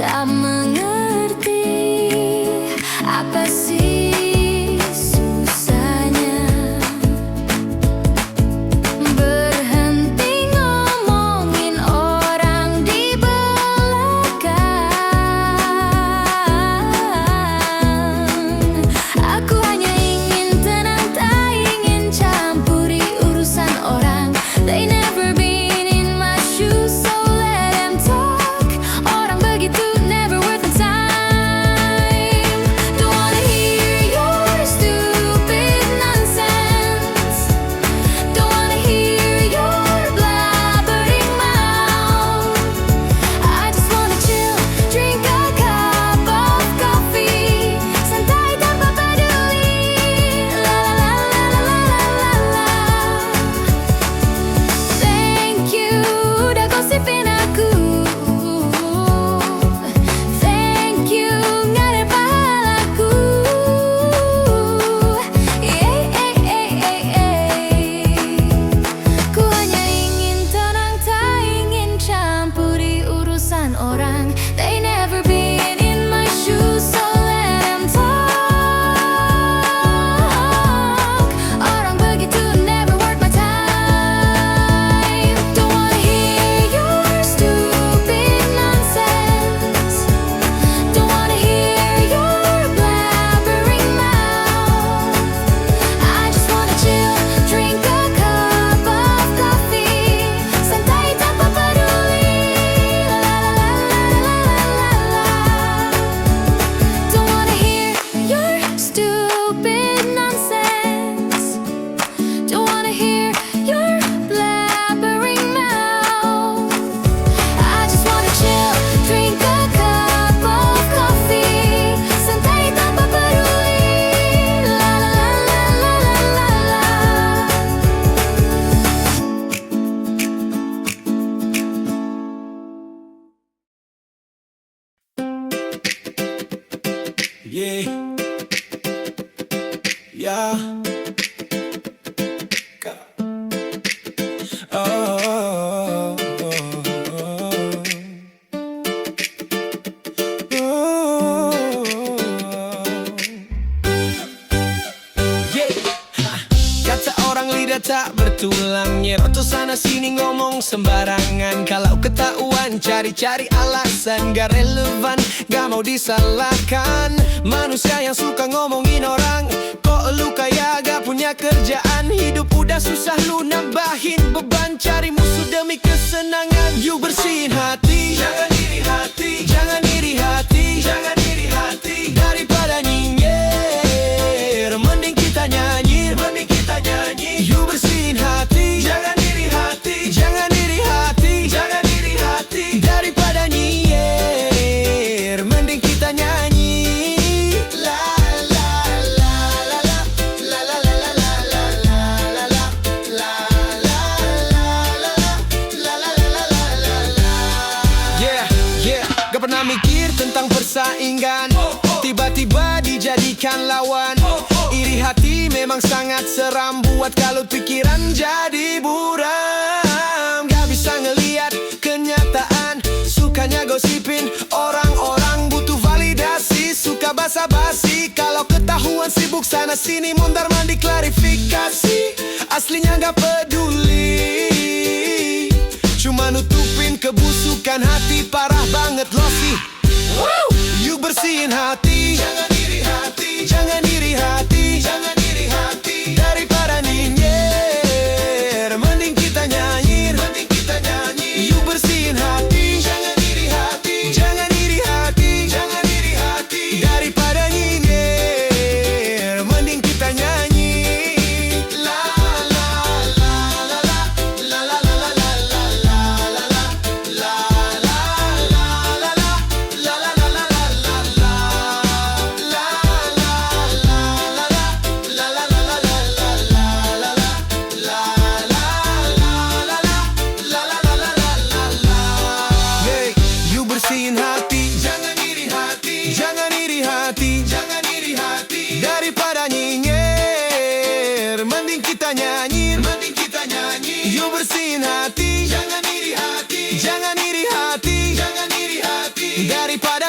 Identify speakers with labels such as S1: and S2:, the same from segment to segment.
S1: tak mengerti apa sih susahnya berhenti ngomongin orang di belakang. Aku hanya ingin tenang, tak ingin campuri urusan orang. They never been in my shoes, so let them talk. Orang begitu never worth the time. Don't wanna hear your stupid nonsense. Don't wanna hear your blabbering mouth. I just wanna chill, drink a cup of coffee, santai tanpa peduli. La la la la la la la la. Thank you udah gosipin aku. Thank you ngalir pahalaku. Ku hanya ingin tenang, tak ingin campuri urusan orang. They never been in my shoes, so let them talk. Orang begitu never worth my time. Don't wanna hear your stupid nonsense. Don't wanna hear your blabbering mouth. I just wanna chill, drink a cup of coffee, santai tanpa peduli. La la la la la la la. Don't wanna hear your stupid nonsense. Don't wanna hear your blabbering mouth. I just wanna chill, drink a cup of coffee, santai tanpa peduli. La la la la la la la.
S2: Yeah, yeah. Oh, oh, oh, yeah. Kata orang lidah tak bertulang, nyerotos sana sini ngomong sembarangan. Kalau ketahuan cari-cari alasan, gak relevan, gak mau disalahkan. Manusia yang suka ngomongin orang, kok lu kaya gak punya kerjaan. Hidup udah susah lu nambahin beban, cari musuh demi kesenangan. You bersihin hati, jangan iri hati, jangan iri hati, jangan iri hati. Daripada nyinyir, mending kita nyanyi, mending kita nyanyi. You bersihin hati, jangan iri hati, jangan iri hati, jangan iri hati. Daripada nyinyir, mending kita nyanyi. La la la la la, la la la la la la la la la, la la la la la la la. Yeah, yeah. Gak pernah mikir tentang persaingan, tiba-tiba dijadikan lawan. Iri hati memang sangat seram, buat kalut pikiran jadi buram. Gak bisa ngeliat kenyataan, sukanya gosipin orang-orang, butuh validasi, suka basa-basi. Kalau ketahuan sibuk sana sini, mondar mandir klarifikasi. Aslinya gak peduli, cuma nutupin kebusukan hati, parah banget losi. You bersihin hati, jangan iri hati, jangan iri hati, jangan iri hati. Daripada nyinyir, mending kita nyanyi, mending kita nyanyi. You bersihin hati, jangan iri hati, jangan iri hati, jangan iri hati. Daripada nyinyir, mending kita nyanyi. La la la la la, la la la la la la la la la, la la la la la, la la la la la la la. bersihin hati. Jangan iri hati, jangan iri hati, jangan iri hati. Daripada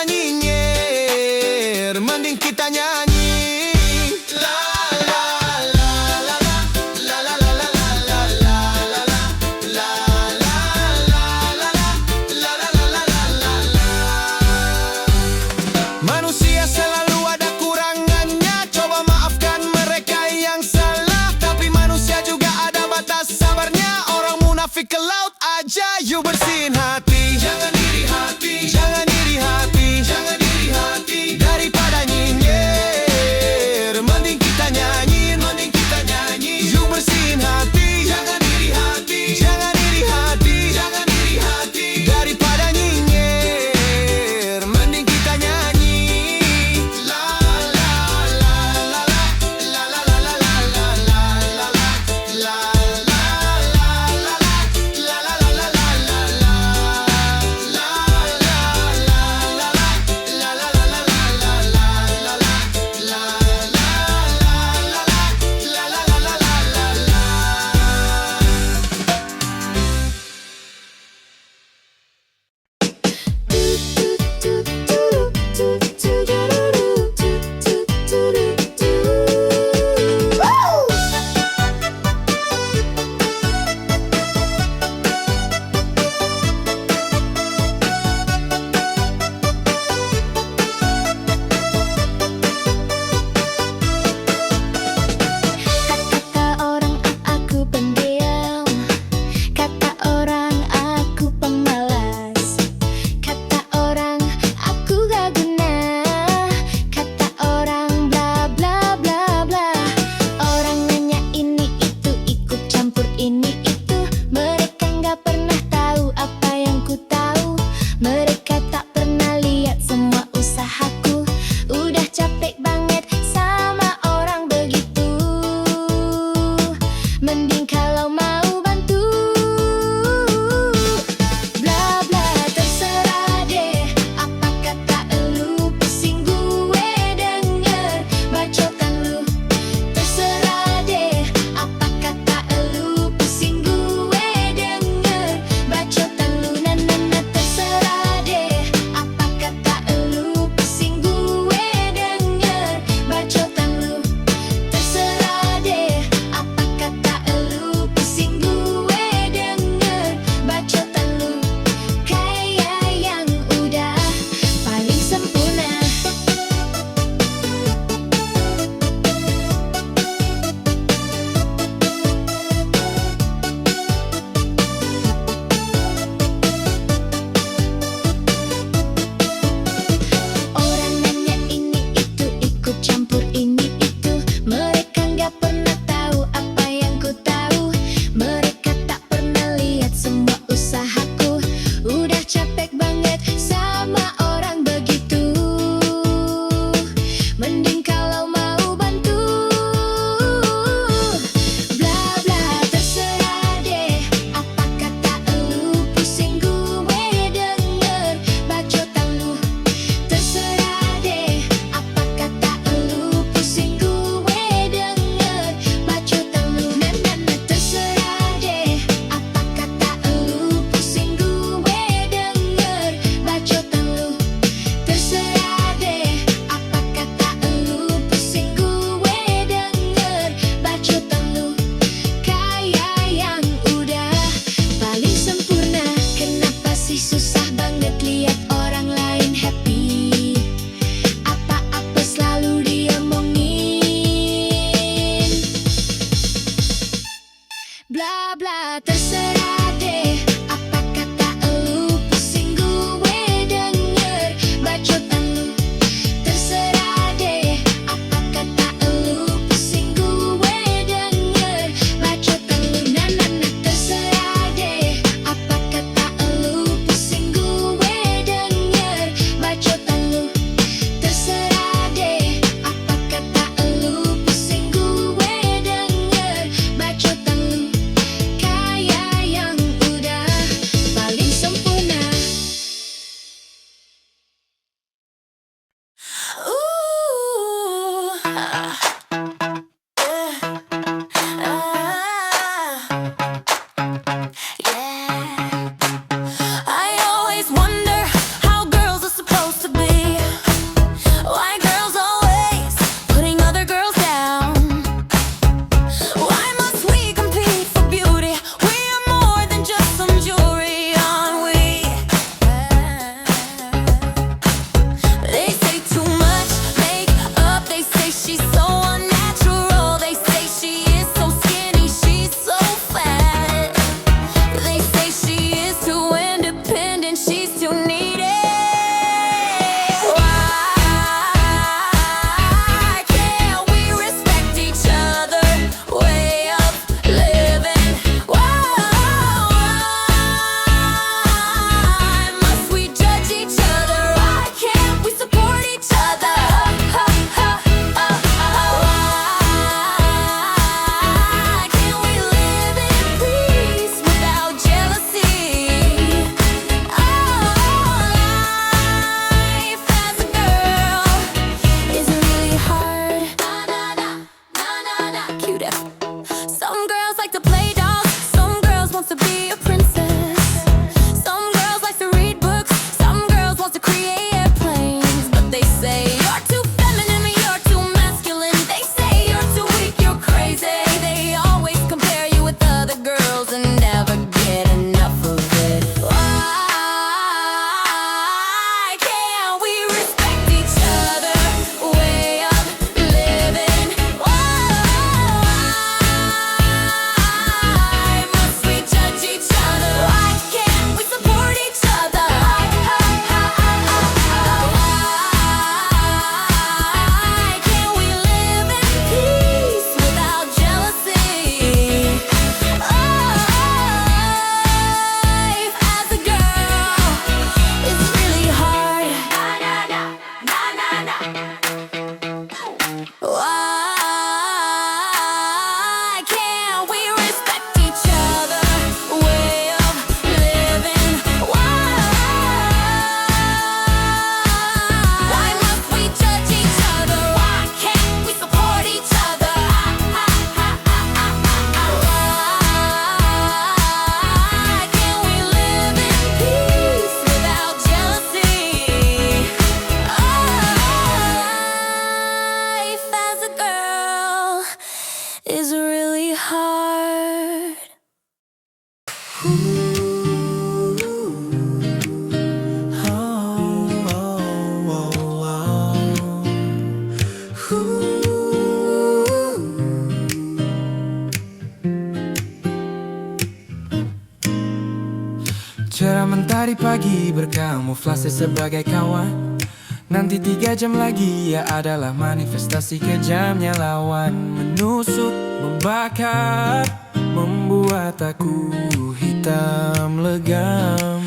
S3: Hari pagi berkamuflase sebagai kawan. Nanti 3 jam lagi ia adalah manifestasi kejamnya lawan. Menusuk, membakar, membuat aku hitam legam.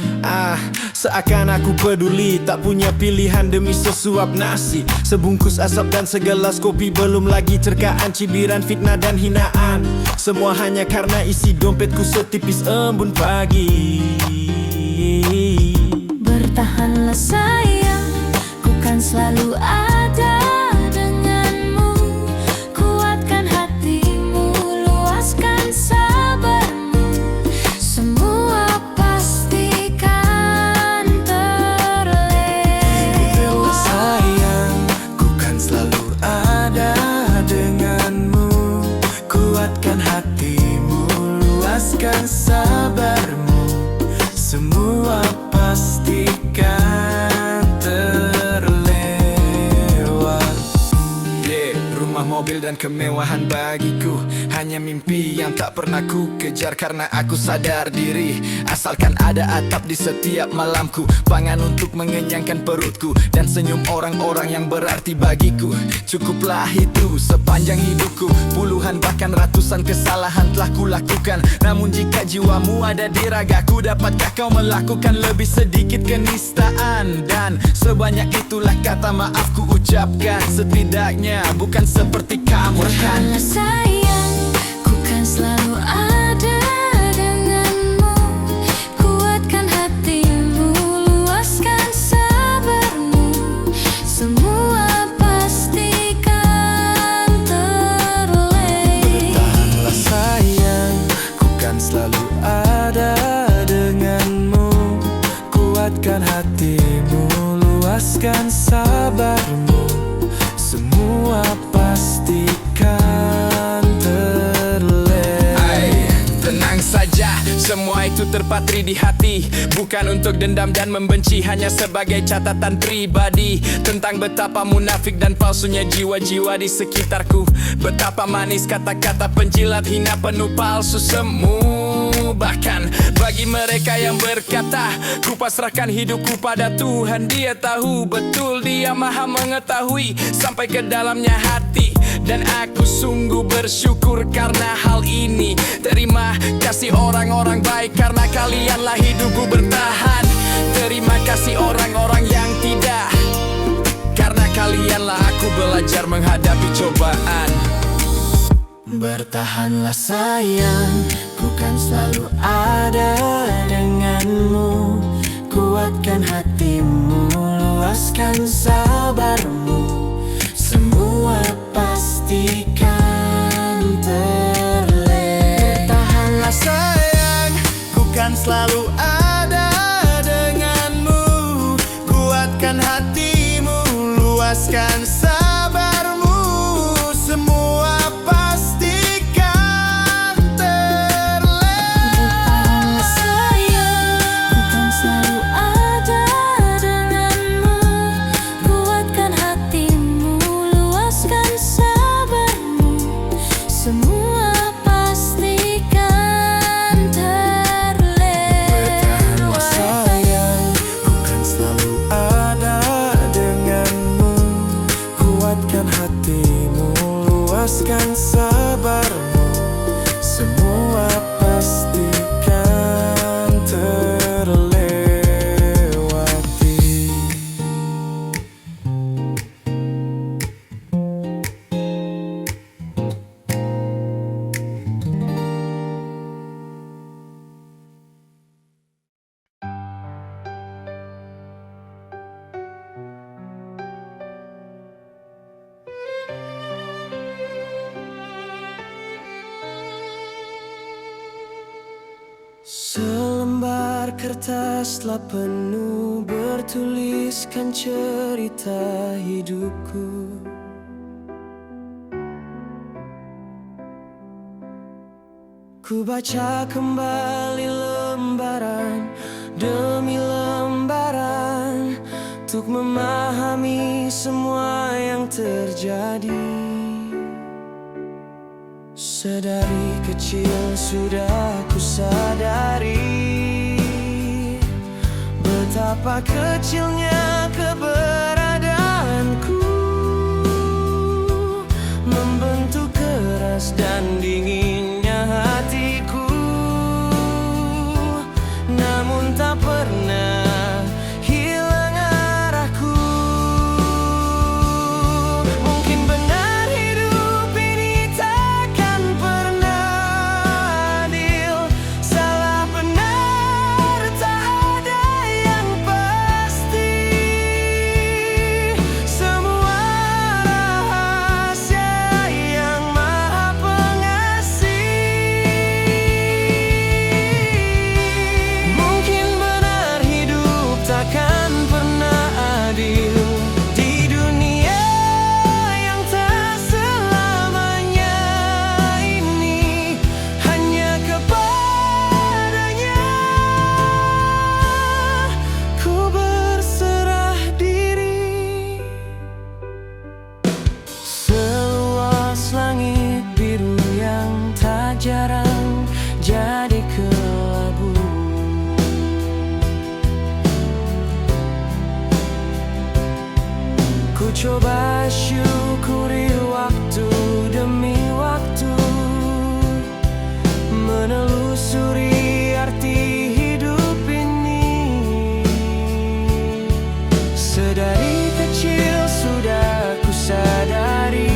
S2: Seakan aku peduli, tak punya pilihan demi sesuap nasi, sebungkus asap dan segelas kopi. Belum lagi cerkaan, cibiran, fitnah dan hinaan. Semua hanya karena isi dompetku setipis embun pagi.
S1: Bertahanlah sayang, ku kan selalu ada denganmu. Kuatkan hatimu, luaskan sabarmu. Semua pastikan terlewat.
S3: Sayang, ku kan selalu ada denganmu. Kuatkan hatimu, luaskan sabarmu. Semua pastikan terlewat. Rumah, mobil dan kemewahan bagiku hanya mimpi yang tak pernah ku kejar, karena aku sadar diri. Asalkan ada atap di setiap malamku, pangan untuk mengenyangkan perutku, dan senyum orang-orang yang berarti bagiku. Cukuplah itu sepanjang hidupku. Puluhan bahkan ratusan kesalahan telah kulakukan, namun jika jiwamu ada di ragaku, dapatkah kau melakukan lebih sedikit kenistaan? Dan sebanyak itulah kata maaf ku ucapkan. Setidaknya bukan seperti kamu rekan.
S1: Bertahanlah sayang, ku kan selalu ada denganmu. Kuatkan hatimu, luaskan sabarmu. Semua pastikan terlewat.
S3: Bertahanlah sayang, ku kan selalu ada denganmu. Kuatkan hatimu, luaskan sabarmu. Semua pastikan terlewat.
S2: Tenang saja, semua itu terpatri di hati. Bukan untuk dendam dan membenci, hanya sebagai catatan pribadi tentang betapa munafik dan palsunya jiwa-jiwa di sekitarku. Betapa manis kata-kata penjilat hina penuh palsu semu. Bahkan bagi mereka yang berkata, ku pasrahkan hidupku pada Tuhan. Dia tahu betul, Dia maha mengetahui sampai ke dalamnya hati. Dan aku sungguh bersyukur karena hal ini. Terima kasih orang-orang baik, karena kalianlah hidupku bertahan. Terima kasih orang-orang yang tidak, karena kalianlah aku belajar menghadapi cobaan.
S3: Bertahanlah sayang, ku kan selalu ada denganmu. Kuatkan hatimu, luaskan sabarmu. Semua pastikan terlewat. Bertahanlah sayang, ku kan selalu ada denganmu. Kuatkan hatimu, luaskan sabarmu. Semua pastikan terlewat.
S1: Bertahanlah sayang, ku kan selalu ada denganmu. Kuatkan hatimu, luaskan sabarmu. Semua pastikan
S3: Bertahanlah
S1: terlewat.
S3: sayang, ku kan selalu ada denganmu. Kuatkan hatimu, luaskan sabarmu. Semua pastikan terlewati. Selembar kertas telah penuh bertuliskan cerita hidupku. Ku baca kembali lembaran demi lembaran, untuk memahami semua yang terjadi. Sedari kecil sudah ku sadari
S2: Betapa kecilnya keberadaanku, membentuk keras dan dinginnya hatiku. Namun tak pernah hilang arahku. Mungkin benar hidup ini takkan pernah adil. Salah benar tak ada yang pasti. Semua rahasia yang Maha Pengasih. Mungkin benar hidup takkan pernah adil di dunia yang tak selamanya ini. Hanya kepadanya ku berserah diri. Seluas langit biru yang tak jarang jadi kelabu. Ku coba syukuri waktu demi waktu, menelusuri arti hidup ini. Sedari kecil sudah ku sadari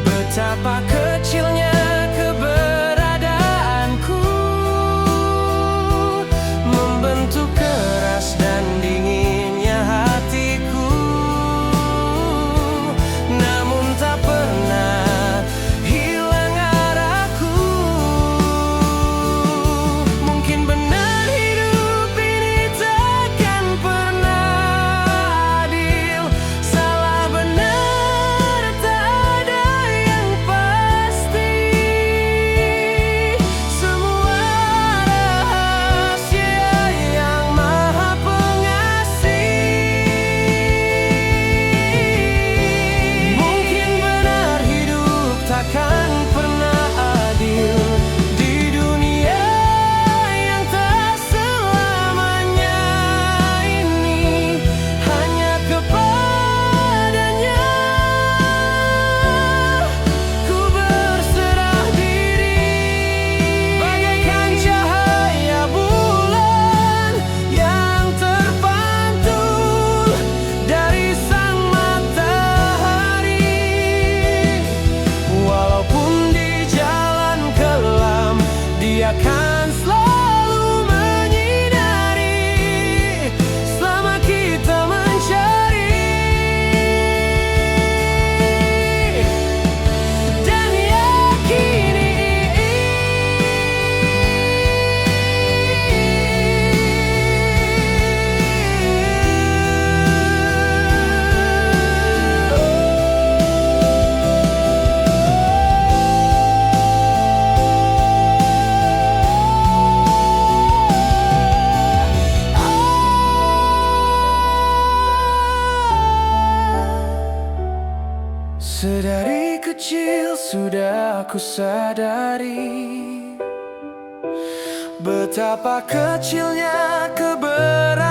S2: betapa kecilnya keberadaanku, membentuk keras dan dinginnya hatiku. Namun tak pernah hilang arahku. Mungkin benar hidup ini takkan pernah adil. Salah benar tak ada yang pasti. Semua rahasia yang Maha Pengasih. Mungkin benar hidup takkan pernah adil di dunia yang tak selamanya ini. Hanya kepadanya ku berserah diri. Bagaikan cahaya bulan yang terpantul dari sang matahari. Walaupun di jalan kelam, dia akan selalu menyinari selama kita mencari dan yakini. Sedari kecil sudah aku sadari betapa kecilnya keberadaanku,